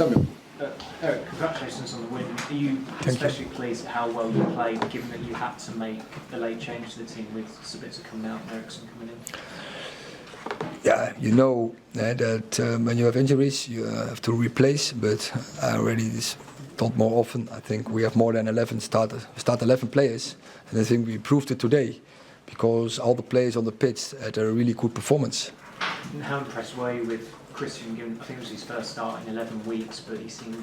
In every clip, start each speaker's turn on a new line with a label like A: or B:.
A: Samuel.
B: Erik, congratulations on the win. Are you especially pleased at how well you played, given that you had to make a late change to the team with Sabitzer coming out and Eriksson coming in?
C: Yeah, you know that when you have injuries, you have to replace. But I already told more often. I think we have more than 11 start 11 players, and I think we proved it today, because all the players on the pitch had a really good performance.
B: And how impressed were you with Christian? Given I think it was his first start in 11 weeks, but he seemed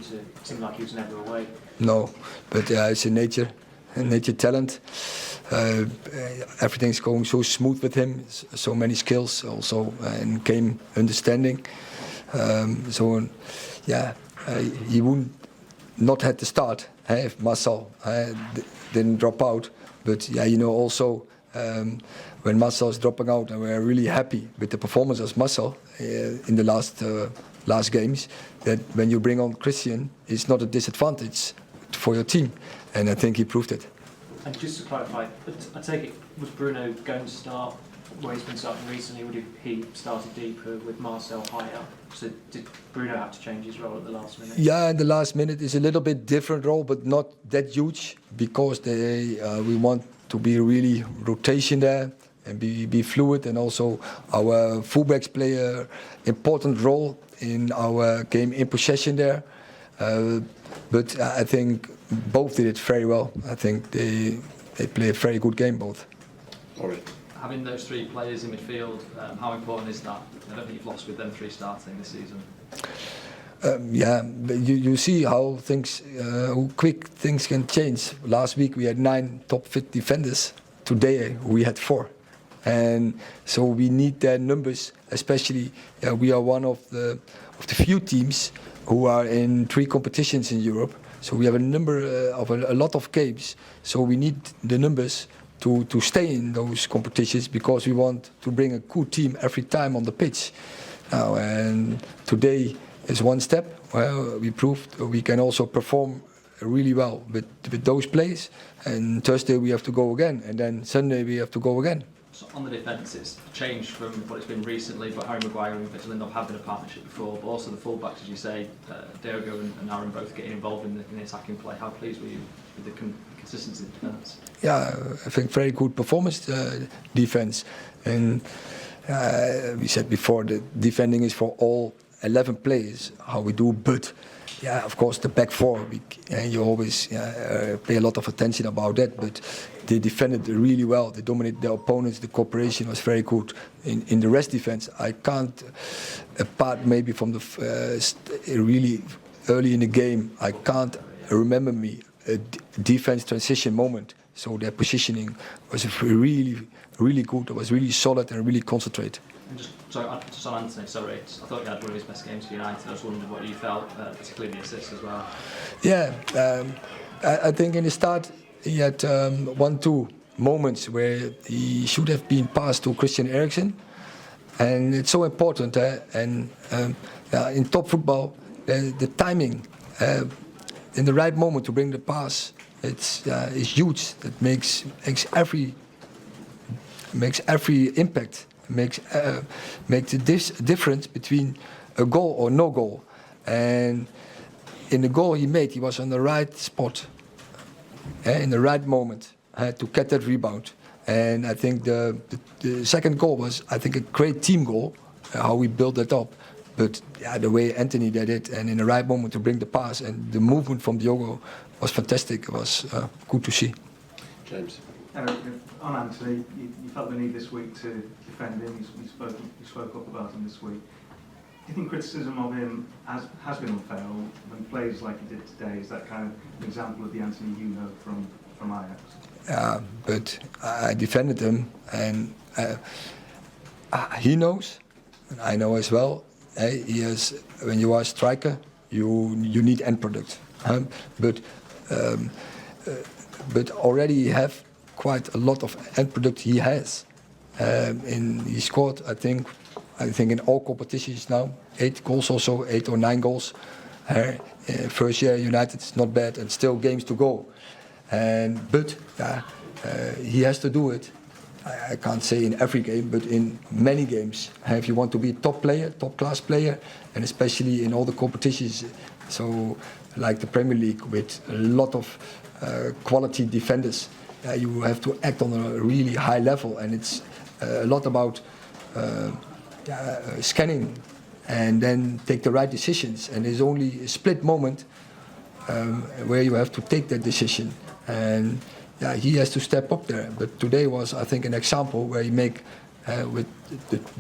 B: like he was never away.
C: No, but it's a nature talent. Everything's going so smooth with him, so many skills also, and game understanding. He wouldn't not had to start if Marcel didn't drop out. But yeah, you know also when Marcel is dropping out, and we're really happy with the performance of Marcel in the last games. That when you bring on Christian, it's not a disadvantage for your team, and I think he proved it.
B: And just to clarify, I take it, was Bruno going to start where he's been starting recently? Would he started deeper with Marcel higher? So did Bruno have to change his role at the last minute?
C: Yeah, in the last minute is a little bit different role, but not that huge, because we want to be really rotation there and be fluid, and also our fullbacks play an important role in our game in possession there. But I think both did it very well. I think they play a very good game, both.
A: All right.
D: Having those three players in midfield, how important is that? I don't think you've lost with them three starting this season.
C: Yeah, you see how quick things can change. Last week we had 9 top fit defenders. Today we had 4, and so we need their numbers. Especially, we are one of the few teams who are in 3 competitions in Europe. So we have a number of a lot of games. So we need the numbers to stay in those competitions, because we want to bring a good team every time on the pitch. Now, and today is one step where we proved we can also perform really well with those plays. And Thursday we have to go again, and then Sunday we have to go again.
D: So on the defence, it's changed from what it's been recently, but Harry Maguire and Victor Lindelof have been a partnership before, but also the full-backs, as you say, Diogo and Aaron both getting involved in the attacking play. How pleased were you with the consistency of the defence?
C: Yeah, I think very good performance, defence. And we said before that defending is for all 11 players, how we do, but yeah, of course the back 4, you always pay a lot of attention about that, but they defended really well. They dominated their opponents. The cooperation was very good. In the rest defense, I can't, apart maybe from the really early in the game, I can't remember a defense transition moment. So their positioning was really, really good. It was really solid and really concentrated.
D: And just on Antony, sorry, I thought he had one of his best games for United. I was wondering what you felt, particularly the assist as well.
C: Yeah, I think in the start he had 1-2 moments where he should have been passed to Christian Eriksen, and it's so important. And in top football, the timing in the right moment to bring the pass, it's huge. That makes every impact. Makes the difference between a goal or no goal. And in the goal he made, he was on the right spot, in the right moment to get that rebound. And I think the second goal was, I think, a great team goal, how we built that up. But yeah, the way Antony did it, and in the right moment to bring the pass, and the movement from Diogo was fantastic. It was good to see.
A: James.
E: On Antony, you felt the need this week to defend him. You spoke up about him this week. Do you think criticism of him has been unfair, or when he plays like he did today, is that kind of an example of the Antony you know from Ajax?
C: Yeah, but I defended him, and he knows, and I know as well. He has, when you are a striker, you need end product. But already you have quite a lot of end product he has. He scored, I think in all competitions now, 8 goals also, 8 or 9 goals. First year United is not bad, and still games to go. But he has to do it. I can't say in every game, but in many games. If you want to be a top player, top class player, and especially in all the competitions, So, like the Premier League with a lot of quality defenders, you have to act on a really high level, and it's a lot about scanning and then take the right decisions. And there's only a split moment where you have to take that decision, and he has to step up there. But today was, I think, an example where he make with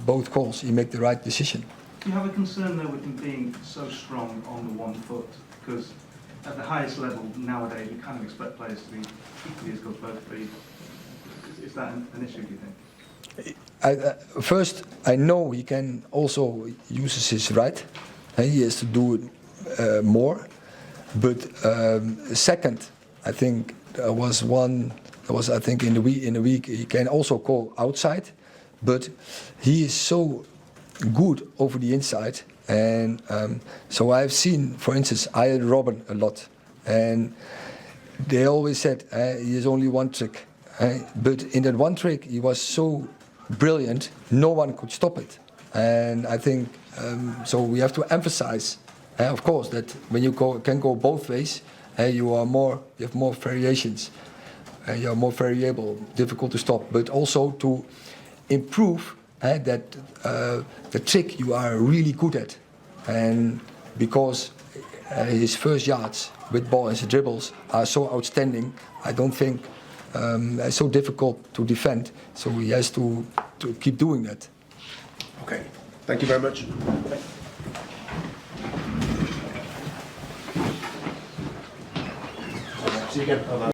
C: both calls, he make the right decision.
E: Do you have a concern though with him being so strong on the 1 foot? Because at the highest level nowadays, we kind of expect players to be equally as good both feet. Is that an issue, do you think?
C: First, I know he can also uses his right. He has to do it more. But second, I think there was I think in the week he can also go outside, but he is so good over the inside, and so I've seen, for instance, I had Robben a lot, and they always said he has only one trick, but in that one trick he was so brilliant, no one could stop it, and I think so we have to emphasize, of course, that when you can go both ways, you have more variations, you are more variable, difficult to stop, but also to improve that the trick you are really good at, and because his first yards with ball and his dribbles are so outstanding, I don't think it's so difficult to defend, so he has to keep doing that.
A: Okay, thank you very much. See you again.